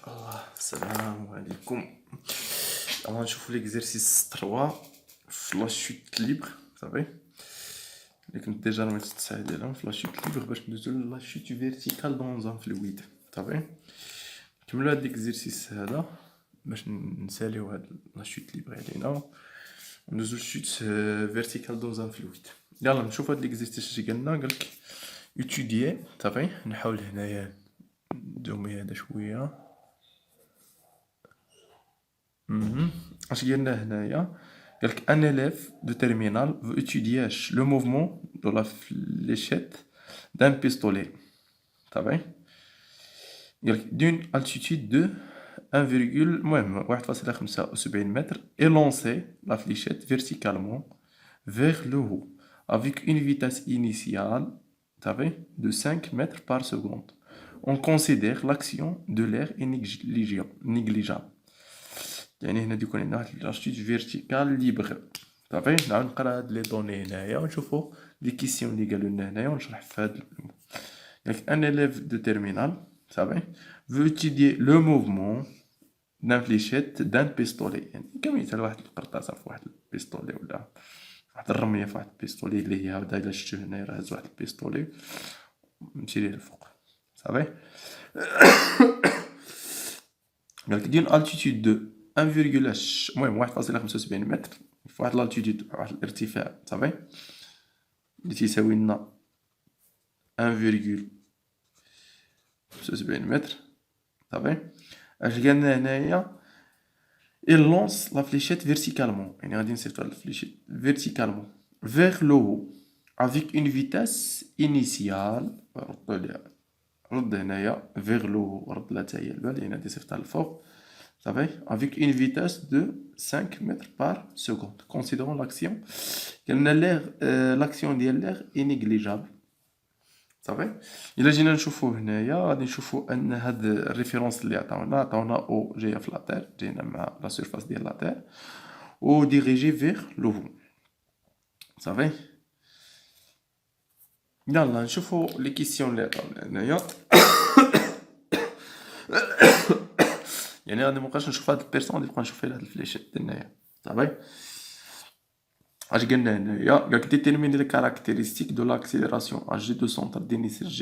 الله السلام عليكم. On va نشوفوا l'exercice 3 في la chute libre صافي اللي كنت ديجا راه تساعد عليهم في la chute libre باش ندوزو ل la chute verticale dans un fluide صافي. نكملو هاد l'exercice هذا باش نساليو هاد la chute libre علينا وندوزو ل chute verticale dans un fluide. يلا نشوفو هاد l'exercice اش قالنا. قالك étudier صافي. نحاول هنايا ندومي هذا شويه. اش قلنا هنايا؟ قالك un élève de terminale veut étudier le mouvement de la fléchette d'un pistolet صافي. قالك d'une altitude de 1,75 mètres et lancer la fléchette verticalement vers le haut avec une vitesse initiale صافي de 5 mètres par seconde. On considère l'action de l'air est négligeable. يعني هنا يكون عندنا واحد لاشيت فيرتيكال ليبر صافي. نعاود نقرا هاد لي دوني هنايا ونشوفو لي كيسيون اللي قالوا لنا هنايا ونشرح في هاد يعني ان élève de terminale صافي veut étudier le mouvement d'un fléchette d'un pistolet. يعني كمثال واحد القرطاسه في واحد البيستولي ولا واحد الرميه في واحد البيستولي اللي هي هادا الا شفتو هنايا راه هز واحد البيستولي مشي ليه الفوق صافي. قالك دير altitude de 1,75 متر في واحد لالتيتود واحد الارتفاع صافي اللي تيساوي لنا 1,75 متر صافي. اش قالنا هنايا il lance la fléchette verticalement يعني غادي نصيفطو هاد الفليشيت verticalement vers le haut avec une vitesse initiale. رد هنايا vers le haut رد لها حتى هي البال يعني غادي نصيفطها للفوق صافي avec une vitesse de 5 mètres par seconde. Considérons l'action. L'action ديال l'air est négligeable صافي. الا جينا نشوفو هنايا غادي نشوفو ان هاد الريفيرونس اللي عطاونا او جايه في لاتير جاينا مع لا سيرفاس ديال لاتير و ديريجي فيغ لو فو صافي. يلا نشوفو لي كيسيون اللي عطاونا هنايا. يعني غادي مابقاش نشوف هاد البيرسون غادي نبقى نشوف فيه هاد الفليشيت هنايا صافي. اش قلنا هنايا؟ قالك déterminer les caractéristiques de l'accélération à g de centre d'initial g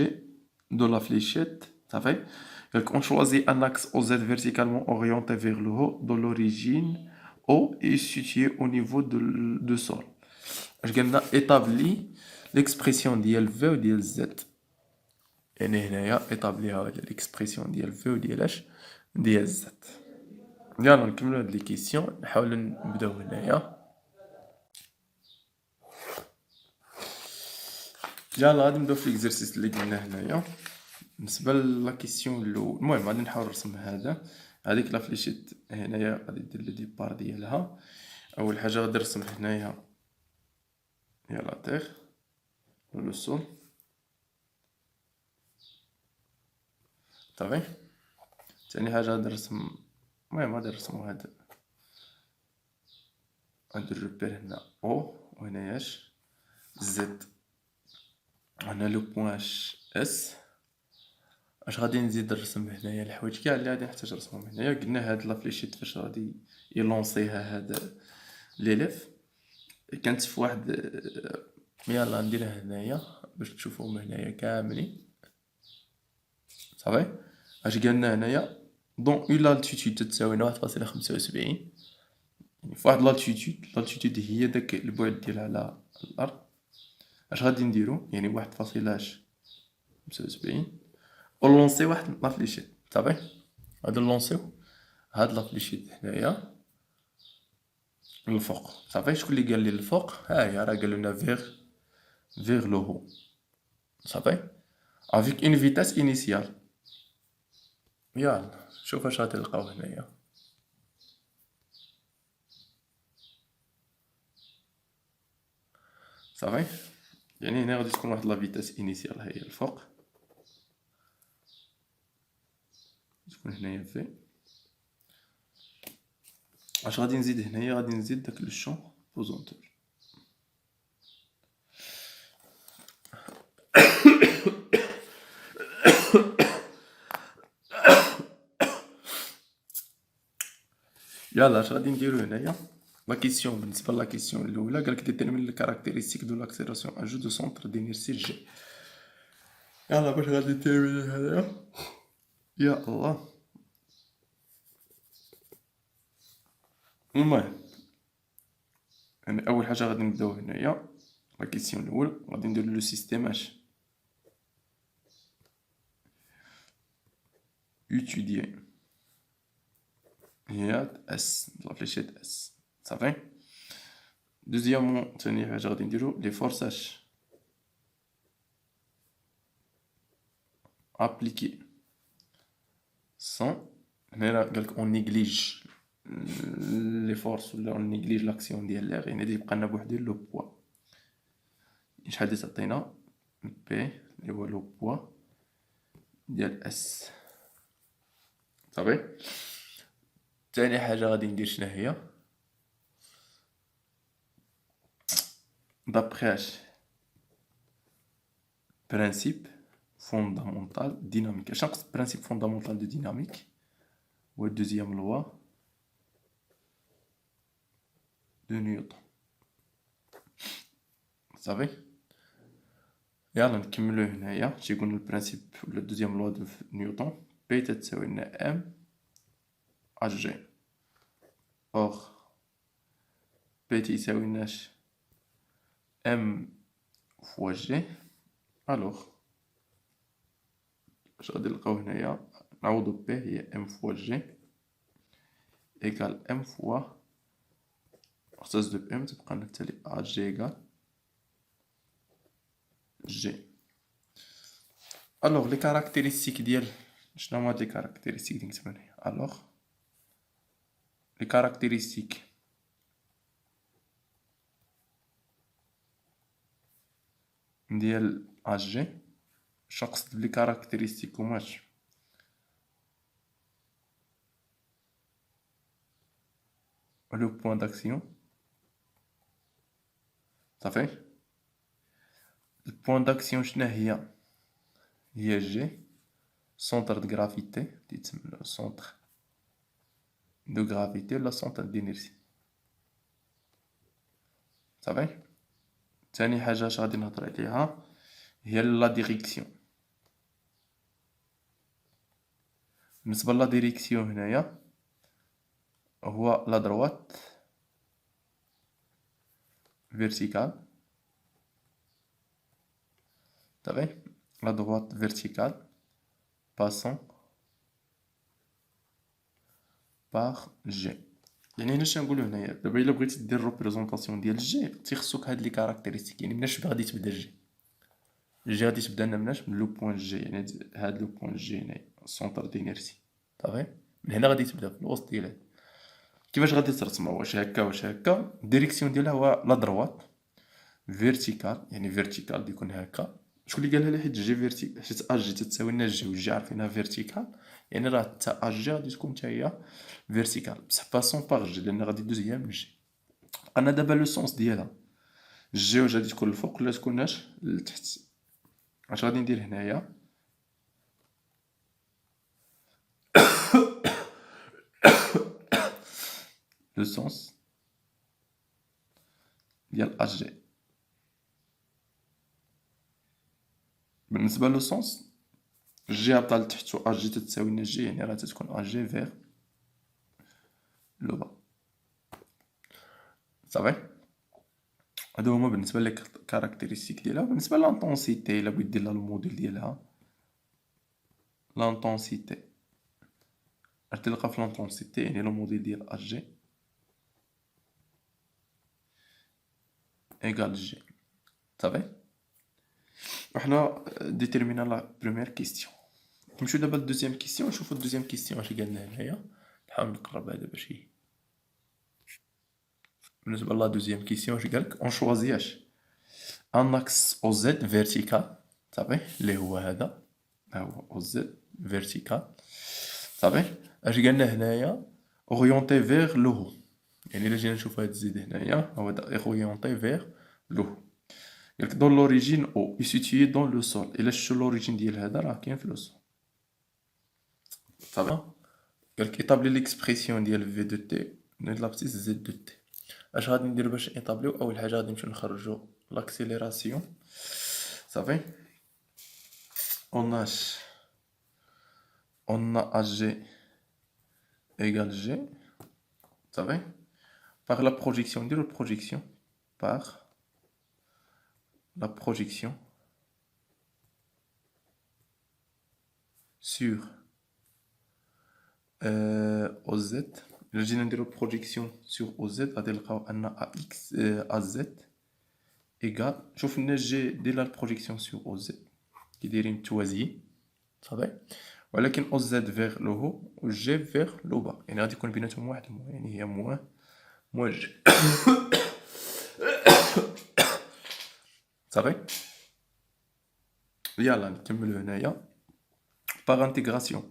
de la fléchette صافي. قالك on choisit un axe OZ verticalement orienté vers le haut de l'origine O est situé au niveau de sol. اش قلنا établir l'expression ديال v و ديال z. يعني هنايا établir l'expression ديال v و ديال اش ديال z. يلا نكملو هاد لي كيسيون نحاولو نبداو هنايا. يلا غادي نبداو في ليكزرسيس اللي قلنا هنايا بالنسبه لا كيسيون الاول. المهم غادي نحاول نرسم هذا هذيك لا فليشيت هنايا غادي دير لي ديبار ديالها. اول حاجه غادي نرسم هنايا هي لا تيغ لو سول صافي. ثاني حاجه غادي نرسم المهم غادي نرسمو هذا غادي نربير هنا او وهنايا اش زد هنا لو بوين اس. اش غادي نزيد نرسم هنايا الحوايج كاع اللي غادي نحتاج نرسمهم هنايا. قلنا هاد لا فليشيت فاش غادي يلونسيها هذا ليليف كانت في واحد يلا نديرها هنايا باش تشوفوهم هنايا كاملين صافي. اش قالنا هنايا دون اون لالتيتود تساوي 1.75 يعني في واحد لالتيتود هي داك البعد ديالها على الارض. اش غادي نديرو يعني 1.75 ولونسي واحد لا فليشيت صافي. غادي نلونسيو هاد لا فليشيت هنايا للفوق صافي. شكون اللي قال لي الفوق؟ ها هي راه قالوا لنا فيغ لو هو صافي افيك اون فيتاس انيسيال. يلا شوف اش غادي نلقاو هنايا صافي. يعني هنا غادي تكون واحد لا فيتاس انيسيال هي الفوق تكون هنايا في. اش غادي نزيد هنايا؟ غادي نزيد داك لو شون بوزونتور يلا اش غادي نديرو هنايا لا كيسيون. بالنسبه لا كيسيون الاولى قالك ديتيرمين لي كاركتيرستيك دو لاكسيلاسيون ان جو دو سونتر دينيرسي جي. يلا باش غادي نديرو هنايا يا الله. المهم يعني اول حاجه غادي نبداو هنايا لا كيسيون الاولى غادي نديرو لو سيستيم اش étudier هي اس لا فليشيت اس صافي. دوزيامون ثاني حاجه غادي نديرو لي فورس اش ابليكي سون. هنا قالك اون نيغليج لي فورس ولا اون نيغليج لاكسيون ديال لير، يعني غادي يبقى لنا بوحدو لو بوا. شحال اللي تعطينا بي اللي هو لو بوا ديال اس صافي. ثاني حاجه غادي ندير شنو هي دابخي اش برانسيب فوندامونتال ديناميك. اش نقصد برانسيب فوندامونتال دو ديناميك هو دوزيام لوا دو نيوتن صافي. يلا نكملو هنايا شي قلنا البرانسيب ولا دوزيام لوا دو نيوتن بي تساوي لنا ام اش جي. اور بي تساوي لناش ام فوا جي. الوغ اش غادي نلقاو هنايا نعوضو بي هي ام فوا جي ايكال ام فوا اختصاص دو ام تبقى لنا التالي ا جي ايكال جي. الوغ لي كاركتيرستيك ديال شنو هما لي كاركتيرستيك اللي نكتبو هنايا. الوغ لي كاركتيرستيك ديال ا جي. اش نقصد بلي كاركتيرستيك هما لو بوين داكسيون صافي. البوين داكسيون شنو هي هي جي سونتر دو غرافيتي تيتسمى سونتر دو غرافيتي ولا سونتر دينيرسي صافي. ثاني حاجه اش غادي نهضر عليها هي لا ديريكسيون. بالنسبه لا ديريكسيون هنايا هو لا دروات فيرتيكال صافي. لا دروات فيرتيكال باسون باغ جي. يعني هنا شنو نقولو هنايا دابا الا بغيتي دير ريبريزونطاسيون ديال جي تيخصوك هاد لي كاركتيرستيك. يعني مناش غادي تبدا جي غادي تبدا لنا مناش من لو بوين جي، يعني هاد لو بوين جي هنايا سونتر دينيرسي صافي. من هنا غادي تبدا في الوسط ديالها. كيفاش غادي ترسمها واش هكا واش هكا. الديريكسيون ديالها هو لا دروات فيرتيكال، يعني فيرتيكال يكون هكا. شكون اللي قالها لي؟ حيت جي فيرتيكال حيت ا جي تتساوي لنا جي وجي عارفينها فيرتيكال، يعني راه حتى ا جي غادي تكون حتى هي فيرتيكال بصح باسون باغ جي لان غادي دوز هي من جي. بقى لنا دابا لو سونس ديالها جي واش غادي تكون الفوق ولا تكوناش لتحت. اش غادي ندير هنايا لو سونس ديال ا جي. بالنسبه لو سونس جي هابطه لتحت و ا جي تتساوي لنا جي، يعني راه تتكون ا جي فيغ لو با صافي. هادو هما بالنسبه لي كاركتيرستيك ديالها. بالنسبه لانطونسيتي الا بغيت دير لها الموديل ديالها لانطونسيتي اش تلقى في لانطونسيتي يعني لو موديل ديال ا جي ايكال جي صافي. وحنا ديتيرمينا لا بروميير كيستيون. نمشيو دابا للدوزيام كيستيون نشوفو الدوزيام كيستيون اش قالنا هنايا. نحاول نقرب هذا باش بالنسبه لا دوزيام كيستيون اش قالك اون شوازي اش ان اكس او زد فيرتيكال صافي اللي هو هذا ها هو او زد فيرتيكال صافي. اش قالنا هنايا اورينتي فيغ لو هو، يعني الا جينا نشوفو هاد الزيد هنايا هو اورينتي فيغ لو هو. قالك دون لوريجين او يسيتيي دون لو سول. الا شفتو لوريجين ديال هذا راه كاين في لو سول صافي. قالك ايطابلي ليكسبريسيون ديال في دو تي نيت لابسيس زد دو تي. اش غادي نديرو باش ايطابليو؟ اول حاجه غادي نمشيو نخرجو لاكسيليراسيون صافي. اوناش on a AG égale G, ça va? Par la projection, dire la projection, par la projection sur OZ. Le génie de la projection sur OZ, on a AX, AZ égale, je finis G de la projection sur OZ, qui dit une choisie, ça va? ولكن OZ vers le haut و G vers le bas، يعني غادي يكون بيناتهم واحد يعني هي موان G. صافي. يلا نكملو هنايا par intégration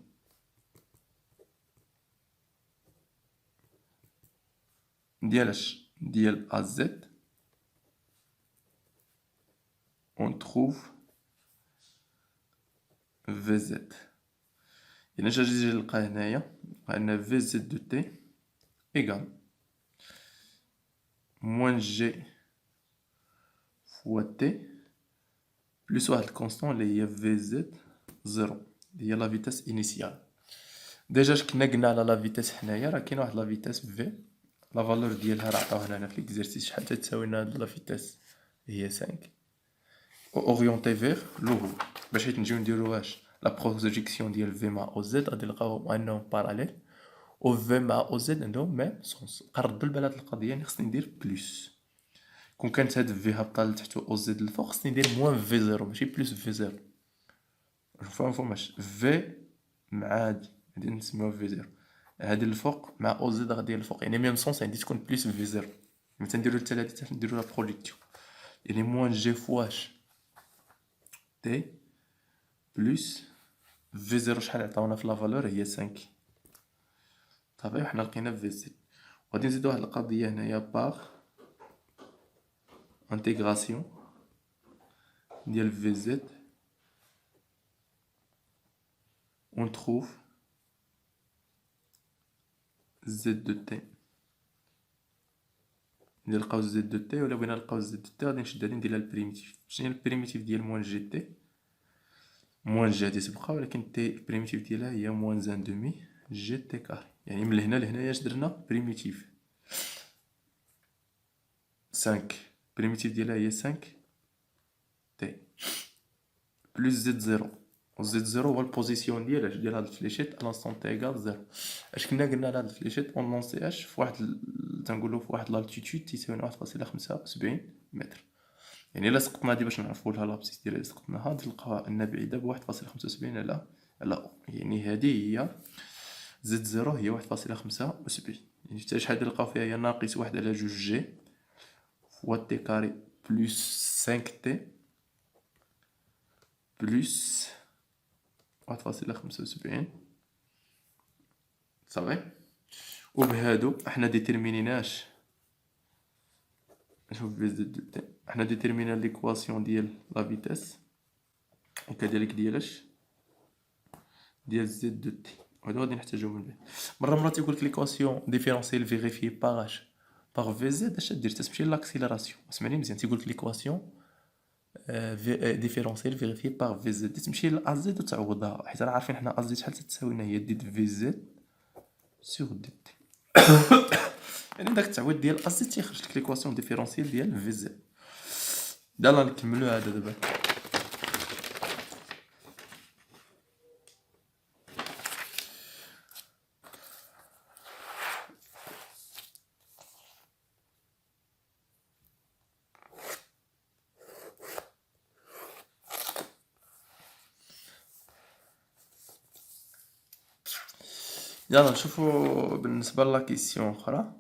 ديال AZ on trouve VZ. يعني اش غادي نلقى هنايا؟ عندنا VZ de T égale moins G fois T plus واحد الكونستون اللي هي VZ 0 اللي هي لا فيتاس انيسيال. ديجا اش كنا قلنا على لا فيتاس حنايا، راه كاين واحد لا فيتاس في لا فالور ديالها راه عطاوها لنا في ليكزارسيس شحال تساوي لنا هاد لا فيتاس هي 5 اورينتي فيغ لو هو. باش حيت نجيو نديرو واش لا بروجيكسيون ديال في مع او زد غادي نلقاو انهم باراليل و في مع او زد عندهم ميم سونس. قردوا البال هاد القضيه، يعني خصني ندير بلس. كون كانت هاد في هابطه لتحت و او زد للفوق خصني ندير موان في زيرو ماشي بلس في زيرو. فهمتوش؟ في مع هادي غادي نسميوها في زيرو، هادي الفوق مع او زد غادي الفوق، يعني ميم سونس عندي تكون بلس في زيرو. ملي تنديرو الثلاثه حتى نديرو لا بروجيكسيون، يعني موان جي فواش تي بلس في زيرو شحال عطاونا في لا فالور هي 5. صافي وحنا لقينا في زد. غادي نزيدو واحد القضيه هنايا باغ انتيغراسيون ديال في زد on trouve z de t. نلقاو z de t ولا بغينا نلقاو z de t غادي نشد هادي نديرها البريميتيف. شنو هي البريميتيف ديال موان جي تي؟ موان جي غادي تبقى ولكن تي البريميتيف ديالها هي موان زان دومي جي تي كاري. يعني من هنا لهنايا اش درنا؟ بريميتيف 5 بريميتيف ديالها هي 5 تي بلس زد زيرو. زد زيرو هو البوزيسيون ديال هاد الفليشيت لانستون تي ايكال زيرو. اش كنا قلنا على هاد الفليشيت اون لونسيهاش في واحد تنقولو في واحد لالتيتود تيساوي 1.75 متر. يعني الا سقطنا هادي باش نعرفوا لها لابسيس ديالها، سقطناها تلقاها ان بعيده ب 1.75 على او. يعني هادي هي زد زيرو هي 1.75. يعني حتى شحال نلقاو فيها هي ناقص 1 على 2 جي فوا تي كاري بلس 5 تي بلس 1.75. صافي. وبهادو احنا ديتيرمينيناش نشوف في زد تي، احنا ديتيرمينا ليكواسيون ديال لا فيتاس وكذلك ديال زد دو تي. وهادو غادي نحتاجو من بعد. مرة تيقول لك ليكواسيون ديفيرونسيال فيغيفي باغ اش باغ في زد. اش دير؟ تمشي لاكسيليراسيون. اسمعني مزيان، تيقول لك ليكواسيون ديفيرونسيال فيغيفي باغ في زد، تمشي لا زد وتعوضها، حيت راه عارفين حنا ا زد شحال تساوي لنا هي دي في زد سور دي تي. يعني داك التعويض ديال ا زد تيخرج لك ليكواسيون ديفيرونسيال ديال في زد. يلا نكملو هذا دابا. يلا نشوفو بالنسبه لا كيسيون اخرى.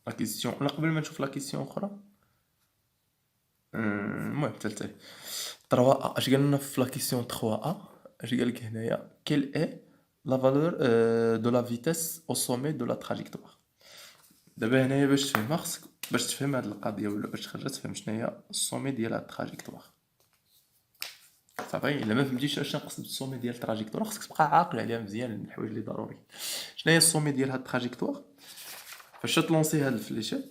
لا كيسيون لا قبل ما نشوف لا كيسيون اخرى المهم تالتالي 3 ا. اش قالنا في لا كيسيون 3 ا؟ اش قالك هنايا؟ كيل اي لا فالور دو لا فيتاس او سومي دو لا تراجيكتوار. دابا هنايا باش تفهمها خصك باش تفهم هاد القضيه ولا باش تخرج تفهم شنو هي السومي ديال هاد التراجيكتوار. صافي. الا ما فهمتيش اشنو نقصد بالسومي ديال التراجيكتوار خصك تبقى عاقل عليها مزيان من الحوايج اللي ضروري. شنو هي السومي ديال هاد التراجيكتوار؟ فاش تلونسي هاد الفليشات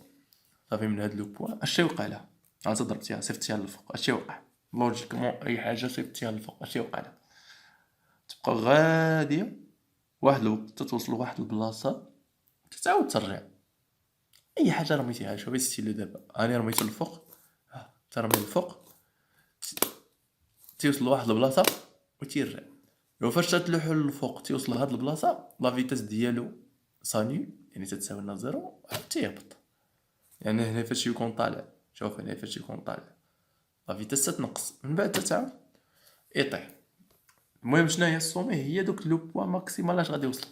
صافي من هاد لو بوان اش يوقع لها؟ عاد ضربتيها صيفطتيها للفوق اش يوقع؟ لوجيكمون اي حاجه صيفطتيها للفوق اش يوقع لها؟ تبقى غاديه واحد الوقت توصل لواحد البلاصه تتعاود ترجع. اي حاجه رميتيها شوفي ستيلو دابا هاني رميتو للفوق ترمي للفوق تيوصل لواحد البلاصه وتيرجع. وفاش تتلوحو للفوق تيوصل لهاد البلاصه لا فيتاس ديالو سانيل يعني تتساوي لنا زيرو عاد تيهبط. يعني هنا فاش يكون طالع شوف هنا فاش يكون طالع لا فيتاس تتنقص من بعد تتعاود يطيح. المهم شنو هي السومي؟ هي دوك لو بوان ماكسيمال اش غادي يوصل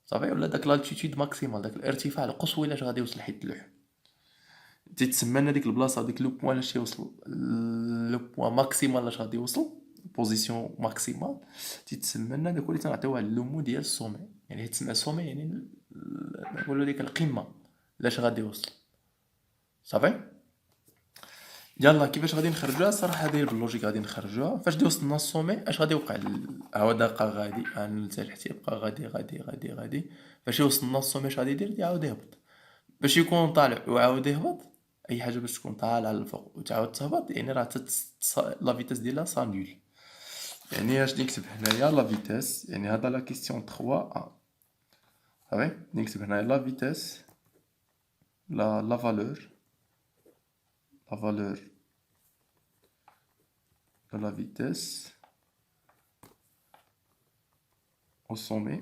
صافي، ولا داك لالتيتود ماكسيمال داك الارتفاع القصوى اش غادي يوصل حيت تلوح. تيتسمى لنا ديك البلاصه ديك لو بوان اش يوصل لو بوان ماكسيمال اش غادي يوصل بوزيسيون ماكسيمال تيتسمى لنا داك اللي تنعطيوه على لو مو ديال السومي. يعني تسمى سومي يعني نقولوا ديك القمه لاش غادي يوصل صافي. يلا كيفاش غادي نخرجوها؟ الصراحه داير باللوجيك غادي نخرجوها. فاش دي وصلنا السومي اش غادي يوقع هو دقه غادي ننزل حتى يبقى غادي غادي غادي غادي. فاش يوصلنا السومي اش غادي يدير؟ يعاود يهبط. باش يكون طالع ويعاود يهبط اي حاجه باش تكون طالعه للفوق وتعاود تهبط يعني راه لا فيتاس ديالها سا نول. يعني اش نكتب هنايا لا فيتاس؟ يعني هذا لا كيسيون 3 صافي. نكتب هنايا لا فيتاس لا فالور de la vitesse au sommet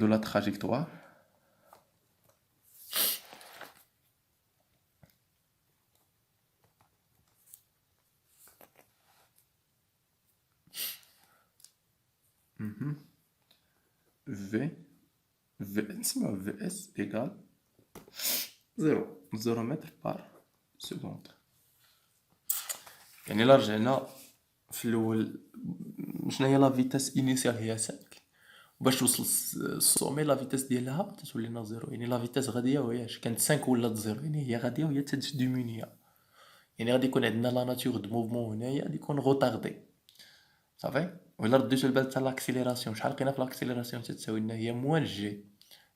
de la trajectoire V نسميوه VS égale 0 متر par seconde. يعني لا رجعنا في الاول شنو هي لا فيتاس انيسيال هي 5 باش توصل السومي لا فيتاس ديالها تتولي لنا زيرو. يعني لا فيتاس غاديه وهياش كانت 5 ولات زيرو يعني هي غاديه وهي تديمونيا. يعني غادي يكون عندنا لا ناتور دو موفمون هنايا غادي يكون غوطاردي صافي. ولا رديتو البال تاع لاكسيليراسيون شحال لقينا في لاكسيليراسيون تتساوي لنا هي موان جي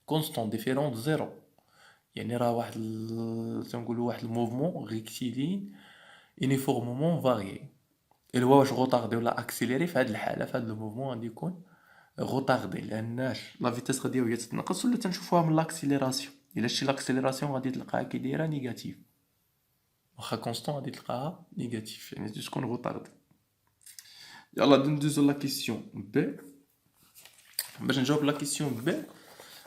كونستون ديفيرون زيرو. يعني راه واحد تنقولوا واحد الموفمون ريكتيلين يونيفورمومون فاريي. اللي هو واش غوطاردي ولا اكسيليري في هاد الحاله في هاد الموفمون غادي يكون غوطاردي لاناش لا فيتاس غادي وهي تتنقص ولا تنشوفوها من لاكسيليراسيون. الا شتي لاكسيليراسيون غادي تلقاها كي دايره نيجاتيف واخا كونستون غادي تلقاها نيجاتيف يعني تكون غوطاردي. يلا ندوزو لا كيسيون بي. باش نجاوب لا كيسيون بي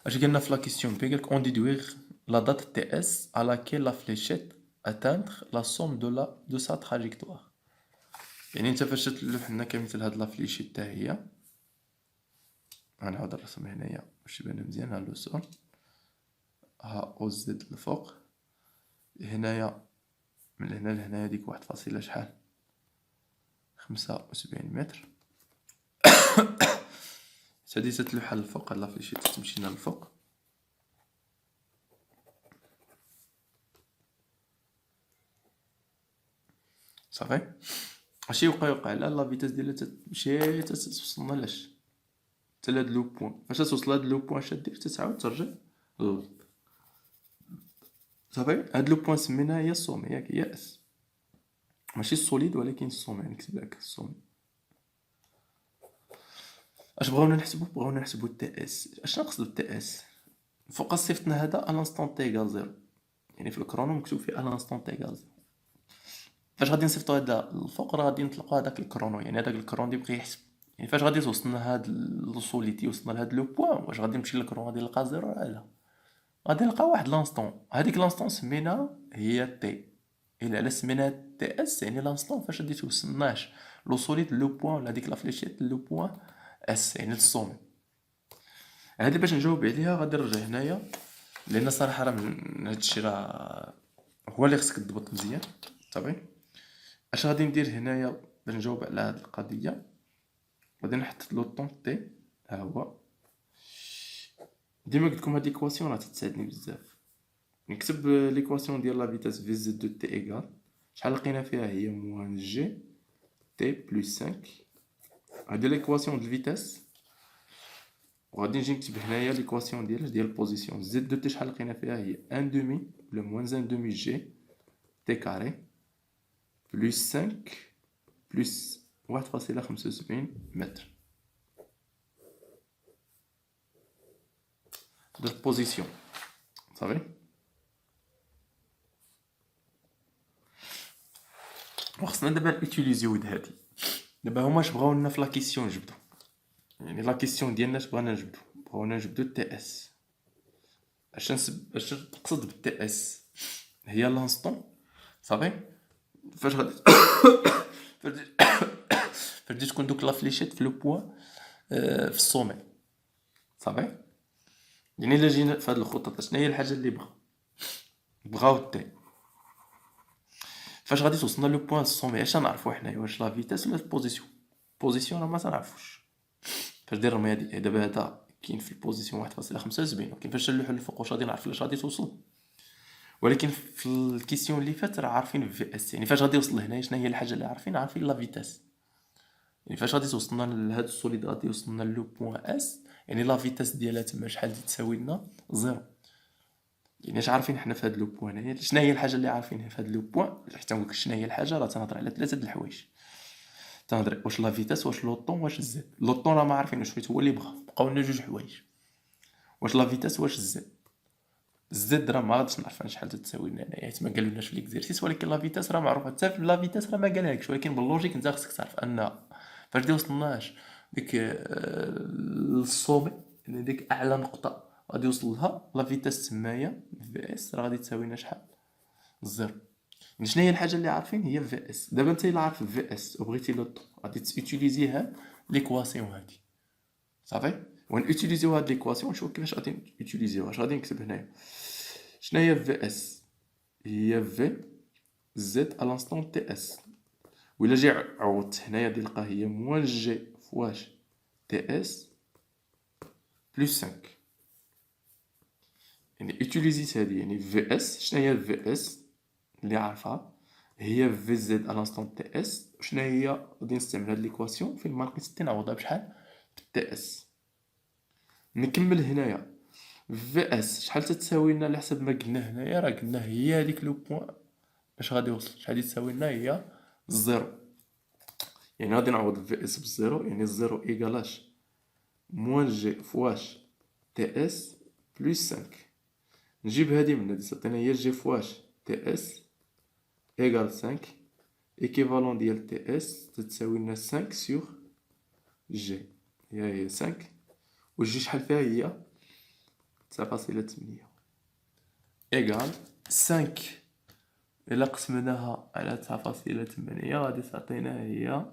اش قلنا في لا كيسيون بي قالك اون ديدوير لا دات تي اس à laquelle la fléchette atteindre la somme de sa trajectoire. يعني انت فاش تلوح لنا كمثال هاد لا فليشيت حتى هي غنعاود الرسم هنايا باش يبان مزيان. ها لو سول ها او زد الفوق هنايا من هنا لهنا ديك 1 شحال 75 متر. هادي تتلوح للفوق هاد لا فليشيت تمشي لنا للفوق صافي. اش يوقع لا فيتاس ديالها تمشي توصلنا لاش حتى لهاد لو بوين. فاش توصل لهاد لو بوين اش دير؟ تتعاود ترجع للأرض صافي. هاد لو بوين سميناها هي السومي ياك هي اس ماشي السوليد ولكن السومي. نكتب لك السومي. اش بغاونا نحسبو؟ بغاونا نحسبو تي اس. اش نقصد بالتي اس؟ فوق صيفطنا هذا الانستون تي ايكال زيرو يعني في الكرونو مكتوب فيه الانستون تي ايكال زيرو. فاش غادي نصيفطو هذا الفوق راه غادي نطلقوا هذاك الكرونو يعني هذاك الكرون يبقى يحسب. يعني فاش غادي توصلنا هاد السوليتي وصلنا لهاد لو بوين واش غادي نمشي للكرون غادي نلقى زيرو؟ لا غادي نلقى واحد لانستون. هذيك لانستون سميناها هي تي. الا على سميناها تي اس يعني لانستون فاش غادي توصلناش لو سوليد لو بوين ولا هذيك لا فليشيت لو بوين اس يعني للسومي. هادي باش نجاوب عليها غادي نرجع هنايا لان صراحه راه من هادشي راه هو اللي خصك تضبط مزيان صافي. اش غادي ندير هنايا باش نجاوب على هاد القضيه؟ غادي نحط لو طون تي ها هو. ديما قلت لكم هاد ليكواسيون راه تتساعدني بزاف. نكتب ليكواسيون ديال لا فيتاس في زد دو تي ايغال شحال لقينا فيها هي موان جي تي بلس 5. هادي ليكواسيون ديال الفيتاس، وغادي نجي نكتب هنايا ليكواسيون ديال البوزيسيون زد دو تي شحال لقينا فيها هي ان دومي ولا موان ان دومي جي تي كاري بلس 5 بلس 1.75 متر de position. صافي وخصنا دابا نوتيليزيو هادي. دابا هما اش بغاو لنا في لا كيسيون نجبدو، يعني لا كيسيون ديالنا اش بغانا نجبدو، بغاونا نجبدو تي اس. اش تقصد بالتي اس؟ هي لانستون. صافي فاش غادي فاش غادي تكون دوك لا فليشيت في لو بوان في السومي. صافي يعني الا جينا في هاد الخطه شنو هي الحاجه اللي بغاو التي فاش غادي توصلنا لو بوين السومي اش نعرفو حنايا؟ واش لا فيتاس ولا البوزيسيون؟ البوزيسيون راه ما تنعرفوش. فاش دير الرميه هادي دابا هذا كاين في البوزيسيون 1.75 ولكن فاش نلوحو للفوق واش غادي نعرف لاش غادي توصل؟ ولكن في الكيسيون اللي فات راه عارفين في اس، يعني فاش غادي يوصل لهنايا شنو هي الحاجه اللي عارفين لا فيتاس. يعني فاش غادي توصلنا لهاد السوليد غادي يوصلنا لو بوين اس، يعني لا فيتاس ديالها تما شحال تساوي لنا زيرو. يعني اش عارفين حنا في هاد لو بوين هي شنو هي الحاجه اللي عارفينها في هاد لو بوين؟ حتى نقولك شنو هي الحاجه راه تنهضر على ثلاثه د الحوايج. تنهضر واش لا فيتاس واش لوطون واش الزد. لوطون راه ما عارفينوش حيت هو اللي بغا، بقاو لنا جوج حوايج. واش لا فيتاس واش الزد. الزد راه ما غاديش نعرف انا شحال تساوي لنا هنايا حيت ما قالولناش في ليكزيرسيس، ولكن لا فيتاس راه معروفه. حتى في لا فيتاس راه ما قالهالكش، ولكن باللوجيك انت خصك تعرف ان فاش دي وصلناش ديك الصومي، يعني ديك اعلى نقطه غادي يوصل لها لا فيتاس تمايا في اس راه غادي تساوي لنا شحال؟ زيرو. يعني شنو هي الحاجه اللي عارفين؟ هي في اس. دابا انت الا عارف في اس وبغيتي لو طون غادي تيوتيليزيها ليكواسيون هادي. صافي ونوتيليزيو هاد ليكواسيون نشوف كيفاش غادي نوتيليزيوها. اش غادي نكتب هنايا؟ شنو هي في اس؟ هي في زد على لانستون تي اس. وإلا جي عوضت هنايا غادي نلقى هي موان جي فواش تي اس بلس 5. يعني اوتيليزيت هادي، يعني في اس. شنو هي في اس اللي عارفها؟ هي في زد على لانستون تي اس. شنو هي؟ غادي نستعمل هاد ليكواسيون فين ما لقيت تي نعوضها بشحال؟ بالتي اس. نكمل هنايا في اس شحال تتساوي لنا على حسب ما قلنا هنايا؟ راه قلنا هي هذيك لو بوين باش غادي يوصل شحال تساوي لنا؟ هي زيرو. يعني غادي نعوض في اس بالزيرو، يعني الزيرو ايكالاش موان جي فواش تي اس بلس 5. نجيب هادي من هادي تعطينا هي جي فواش تي اس ايكال 5. ايكيفالون ديال تي اس تتساوي لنا 5 سور جي، هي 5 وجي شحال فيها؟ هي 9.8 ايكال 5. إلا قسمناها على 9.8 غادي تعطينا هي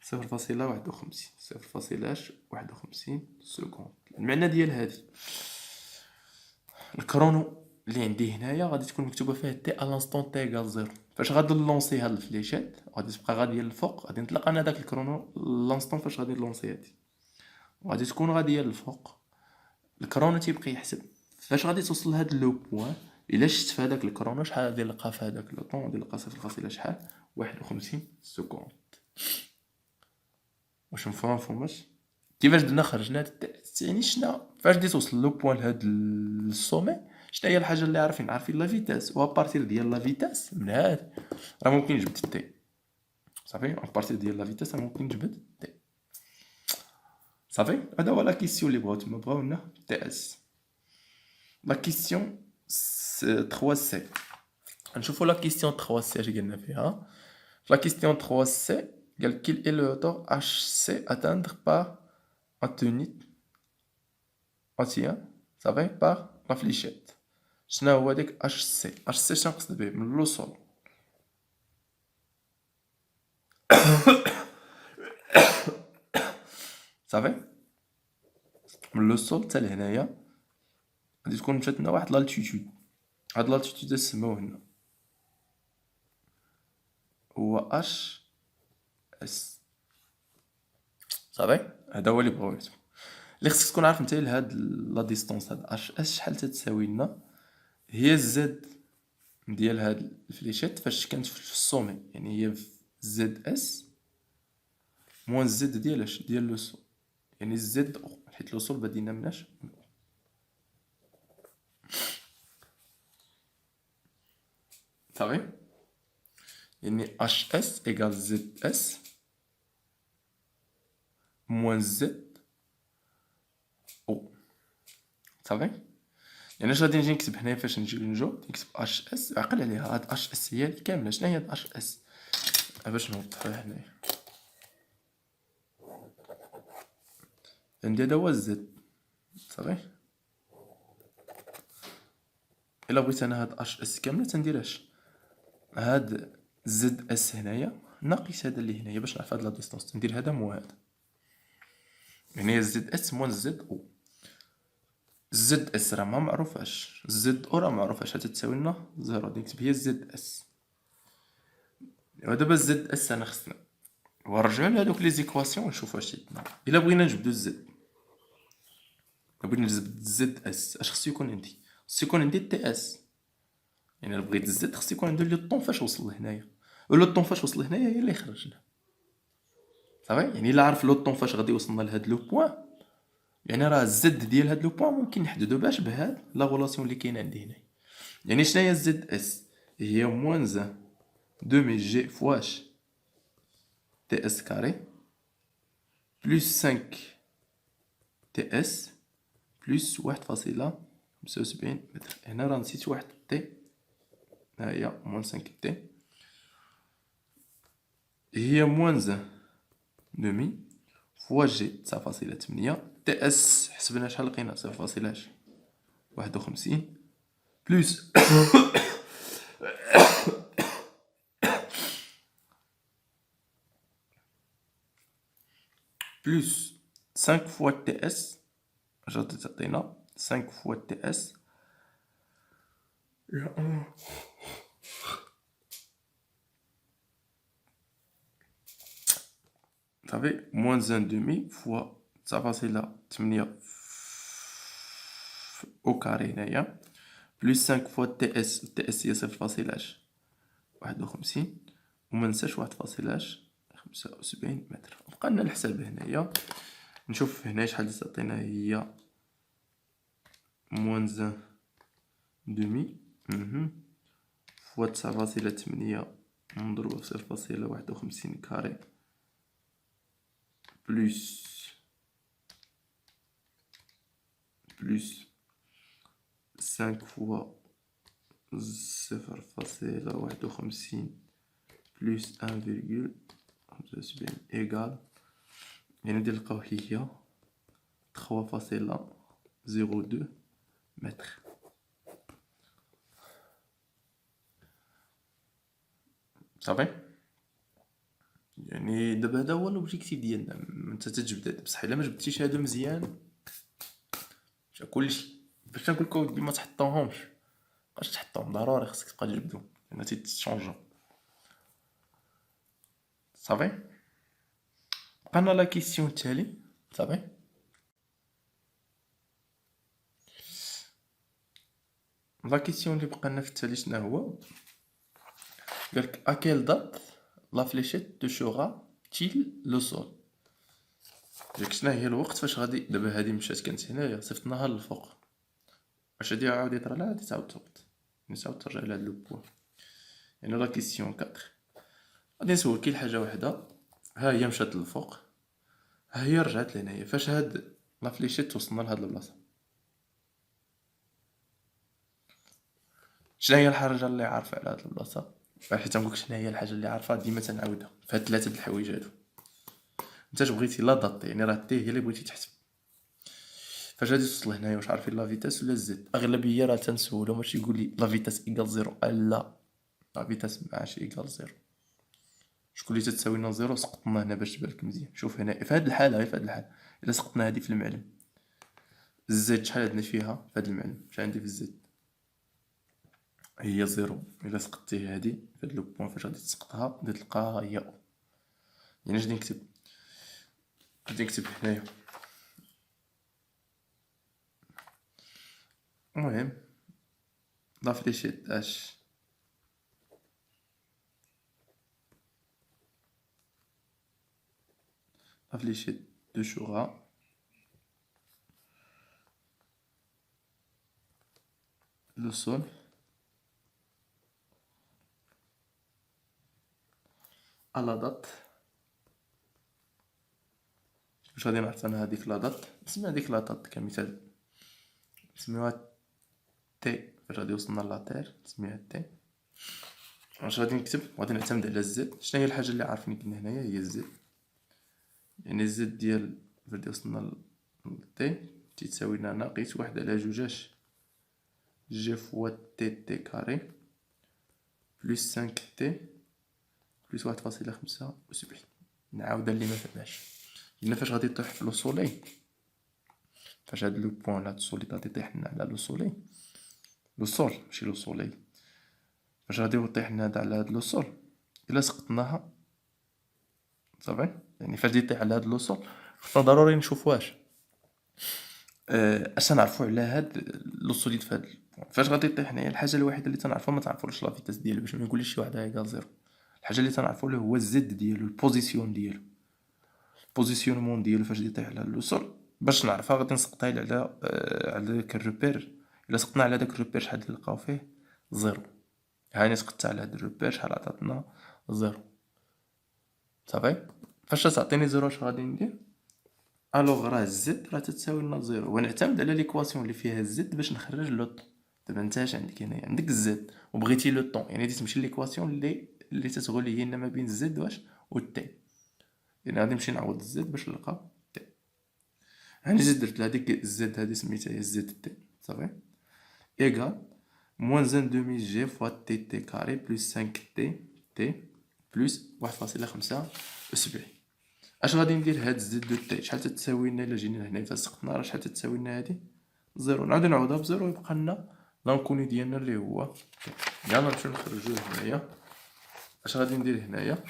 0.51 سكوند. المعنى ديال هادي الكرونو اللي عندي هنايا غادي تكون مكتوبه فيه تي الانستون تي ايكال زيرو. فاش غادي نلونسي هاد الفليشات غادي تبقى غاديه للفوق، غادي نطلق انا داك الكرونو لانستون فاش غادي نلونسي هادي وغادي تكون غاديه للفوق. الكرونو تيبقى يحسب فاش غادي توصل لهاد لو بوين. الا شفت في هذاك الكرونو شحال غادي نلقى في هذاك لو طون؟ غادي نلقى 0 شحال 51 سكوند. واش مفهومش كيفاش درنا خرجنا يعني شنا فاش دي توصل لو بوين لهاد السومي؟ شنو هي الحاجه اللي عارفين لا فيتاس. و بارتير ديال لا فيتاس من هاد راه ممكن نجبد تي. صافي بارتير ديال لا فيتاس راه ممكن نجبد تي. صافي هذا هو لا كيسيون اللي بغاو تما بغاو لنا تي اس. لا كيسيون 3 سي نشوفوا لا كيسيون 3 سي اش قلنا فيها. لا كيسيون 3 سي قال كيل اي لو طور اش سي اتاندر بار un unit entier صافي بار لا فليشيت. شنو هو ديك اش سي؟ اش سي شنو نقصد به؟ من لو سول. صافي من لو سول حتى لهنايا غادي تكون مشات لنا واحد لالتيتود. هاد لالتيتود سموه هنا هو اش اس. صافي هذا هو اللي بغيتو. اللي خصك تكون عارف نتا لهاد لا ديستونس هاد اش اس شحال تتساوي لنا؟ هي الزد ديال هاد الفليشات فاش كانت في السومي، يعني هي زد اس موان الزد ديال لو سو، يعني الزد او، حيت لو سول بدينا مناش. صافي، يعني اش اس ايكال زد اس موان زد او. صافي، يعني اش غادي نجي نكتب هنايا فاش نجو نكتب اش اس، عقل عليها، هاد اش اس هي اللي كامله. شنو هي هاد اش اس باش نوضحوها هنايا؟ عندي هذا هو الزد. صافي، الا بغيت انا هاد اش اس كامله تندير اش هاد زد اس هنايا ناقص هذا اللي هنايا باش نعرف هاد لا ديستونس، تندير هذا مو هذا، يعني زد اس موان زد او. زد اس راه ما معروفاش، زد او راه معروفاش، حتى تساوي لنا زيرو، غادي نكتب هي زد اس. ودابا زد اس انا خصنا ونرجعو لهادوك لي زيكواسيون ونشوفو واش تيدنا. الا بغينا نجبدو الزد، الا بغينا نجبد زد اس اش خصو يكون عندي؟ خصو يكون عندي تي اس، يعني الا بغيت الزد خصو يكون عنده لو طون فاش وصل لهنايا، ولو طون فاش وصل لهنايا هي اللي خرجنا. صافي، يعني الا عارف لو طون فاش غادي يوصلنا لهاد لو بوين، يعني راه الزد ديال هاد لو بوين ممكن نحددو باش بهاد لا غولاسيون اللي كاينه عندي هنا. يعني شنو هي زد اس؟ هي موان زان دومي جي فواش تي اس كاري بلس 5 تي اس بلس 1.75 متر. هنا راه نسيت واحد تي، ها هي موان 5 تي، هي موان زان دومي فوا جي 9.8 تي اس حسبنا شحال لقينا 0.51 بلس بلس 5 فوا تي اس، اش غادي تعطينا 5 فوا تي اس صافي موان زان دومي فوا 9.8 او كاري هنايا بلس 5 فوا تي اس، تي اس هي 0.51 ومنساش 1.75 متر. بقى لنا الحساب هنايا، نشوف هنا شحال تعطينا هي موان زان دومي فوا 9.8 مضروبة في 0.51 كاري بلس 5 فوا 0.51 بلس 1,75 إيكال، يعني ندير نلقاو هي 3.02 متر. صافي، يعني دابا هذا هو لوبجيكتيف ديالنا، انت تجبد هذا، بصح الا ما جبدتيش هذا مزيان مشى كلشي. باش نقول لك اودي ما تحطوهمش، مابقاش تحطهم، ضروري خصك تبقى تجبدهم لان تيتشونجو. صافي، بقانا لا كيسيون التالي. صافي، لا كيسيون اللي بقانا في التالي شنو هو؟ قالك اكيل دات لا فليشيت توشوغا تيل لو سول. ديك شنو هي الوقت فاش غادي، دابا هادي مشات كانت هنايا صيفطناها للفوق، واش هادي عاود يطرا لها، غادي تعاود تهبط، يعني تعاود ترجع لهاد لو بوان. يعني لا كيسيون 4 غادي نسول كي الحاجه وحده، ها هي مشات للفوق، ها هي رجعت لهنايا، فاش هاد لا فليشيت توصلنا لهاد البلاصه. شنو هي الحاجه اللي عارفه على هاد البلاصه؟ حيت نقولك شنو هي الحاجه اللي عارفها ديما تنعاودها في هاد ثلاثه د الحوايج هادو. انت بغيتي لا دات، يعني راه تي هي اللي بغيتي تحسب فاش غادي توصل هنايا، واش عارفين لا فيتاس ولا زد؟ اغلبيه راه تنسولو ماشي يقول لي لا فيتاس ايكال زيرو، لا، لا فيتاس ماشي ايكال زيرو، شكون اللي تتساوي لنا زيرو سقطنا هنا باش تبان لك مزيان. شوف هنا في هاد الحاله، غير في هاد الحاله الا سقطنا هادي في المعلم، الزد شحال عندنا فيها في هاد المعلم؟ شحال عندي في الزد؟ هي زيرو. الا سقطتي هادي في هاد لو بوين فاش غادي تسقطها غادي تلقاها هي او. يعني اش غادي نكتب؟ غادي نكتب هنايا، المهم لا فليشيت اش لا فليشيت دو شورا لو سول على دات. واش غادي نعرف انا هذيك لا دات؟ نسمي هذيك لا دات كمثال، نسميوها تي. فاش غادي يوصلنا لاتير نسميها تي. واش غادي نكتب؟ غادي نعتمد على الزد. شنو هي الحاجه اللي عارفين كنا هنايا؟ هي الزد. يعني الزد ديال فاش غادي يوصلنا لتي تيساوي لنا ناقص واحد على جوجاش جي فوا تي تي كاري بلس 5 تي بلس 1.75. نعاود اللي ما فهمهاش. قلنا فاش غادي يطيح في لو سولي، فاش هاد لو بوين هاد السولي غادي يطيح لنا على لو سولي، لو سول ماشي لو سولي، فاش غادي يطيح لنا هذا على هاد لو سول، الا سقطناها صافي. يعني فاش غادي يطيح على هاد لو سول خصنا ضروري نشوف واش اش نعرفوا على هاد لو سوليد في هاد البوين. فاش غادي يطيح هنايا الحاجه الوحيده اللي تنعرفها، ما تعرفوش لا فيتاس ديالو باش ما نقولش شي واحد ايكال زيرو. الحاجه اللي تنعرفوا له هو الزد ديالو، البوزيسيون ديالو، بوزيسيونمون ديالو فاش يطيح على لو سول. باش نعرفها غادي نسقطها على داك الروبير. الا سقطنا على داك الروبير شحال نلقاو فيه؟ زيرو. هاني سقطت على هاد الروبير شحال عطاتنا؟ زيرو. صافي. فاش تعطيني زيرو اش غادي ندير؟ الوغ راه الزد راه تتساوي لنا زيرو، ونعتمد على ليكواسيون اللي فيها الزد باش نخرج لو طون. دابا انت اش عندك هنايا؟ عندك الزد وبغيتي لو طون، يعني غادي تمشي ليكواسيون اللي تتقول لي هي ما بين الزد واش والتي. يعني غادي نمشي نعوض الزد باش نلقى تي. هاني زيد درت هذيك الزد هذه سميتها هي الزد تي. صافي. ايغال موان ان دومي جي فوا تي تي كاري بلس 5 تي تي بلس 1.75. اش غادي ندير؟ هاد زد دو تي شحال تتساوي لنا؟ الا جينا لهنا فسقطنا راه شحال تتساوي لنا؟ هادي زيرو. نعاودو نعوضها بزيرو يبقى لنا لانكوني ديالنا اللي هو تي. يلا نمشيو نخرجوه هنايا. اش غادي ندير هنايا؟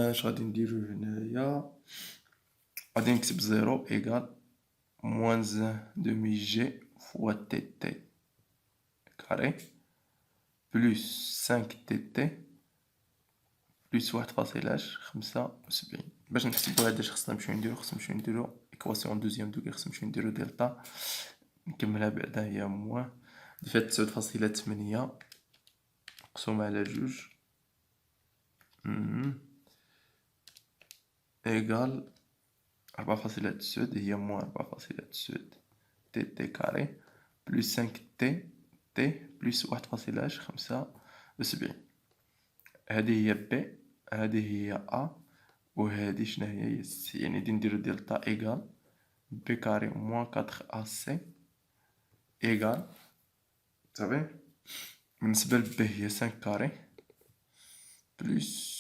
اش غادي نديرو هنايا؟ غادي نكتب زيرو ايغال موان ان دومي جي فوا تي تي كاري بلس 5 تي تي بلس 1.75. باش نحسبو هاداش خصنا نمشيو نديرو ايكواسيون دوزيام دوغري، خصنا نمشيو نديرو دلتا. نكملها بعدا هي موان فيها 9.8 مقسومة على جوج ايغال 4.9 هي موان 4.9 تي تي كاري بلس 5 تي تي بلس 1.75. هذه هي بي، هذه هي ا، وهذه شنو هي سي. يعني نديرو دلتا ايغال بي كاري موان 4 ا سي ايغال صافي. بالنسبة لبي هي 5 كاري بلس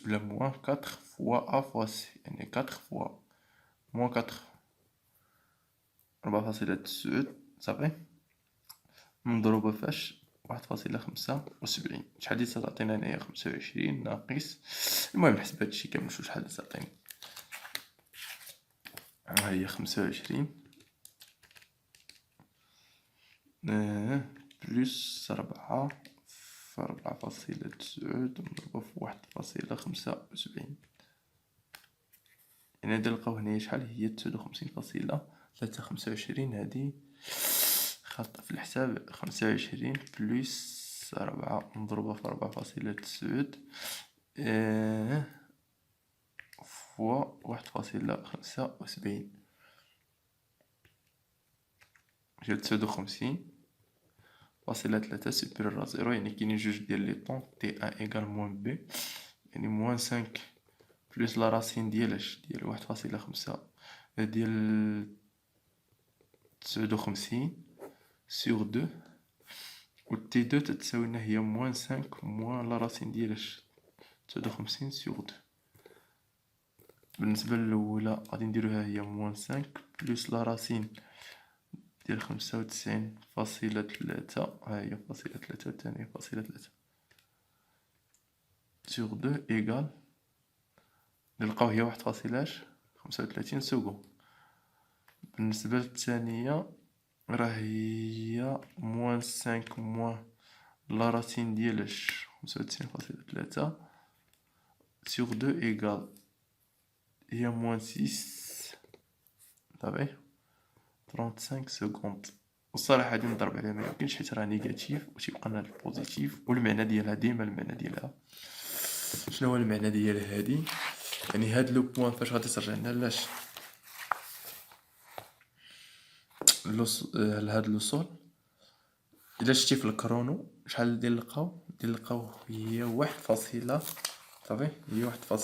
ولا موان 4 فوا ا فوا سي، يعني 4 فوا موان 4 4.9 صافي مضروبة فاش 1.75. شحال دي تعطينا هنايا؟ 25 ناقص. المهم نحسب هادشي كامل نشوف شحال تعطيني. ها هي 25 بلس 4 في 4.9 مضروبة في 1.75. يعني هادي نلقاو هنايا شحال هي؟ 59.325. هادي خاطئة في الحساب. 25 بلس 4 مضروبة في 4.9 فوا 1.75 جا 59.3 سوبيريور ا زيرو. يعني كاينين جوج ديال لي طون تي ان ايكال موان بي، يعني موان 5 بلس لا راسين ديال 1.5 ديال 59 سور 2 و تي 2 تتساوي لنا هي موان 5 موان لا راسين ديال 59 سور 2. بالنسبة للأولى غادي نديروها هي موان 5 بلس لا راسين ديال 95.3، ها هي فاصلة 3 والثانية فاصلة 3 سوغ 2 إيكال نلقاو هي 1.35 سكوند. بالنسبة للثانية راه هي موان 5 موان لا راسين ديال 95.3 سوغ 2 إيكال هي موان 6 صافي 35 سكوند. والصراحة هادي نضرب عليها ميمكنش حيت راه نيجاتيف و تيبقى لنا البوزيتيف، والمعنى ديالها ديما المعنى ديالها شنو هو المعنى ديال هادي؟ يعني هاد لو بوان فاش غادي ترجع لنا لاش لهاد لو سول، الا شتي في الكرونو شحال ديال نلقاو هي 1 صافي هي 1.35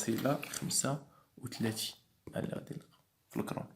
هذا غادي نلقاو في الكرونو.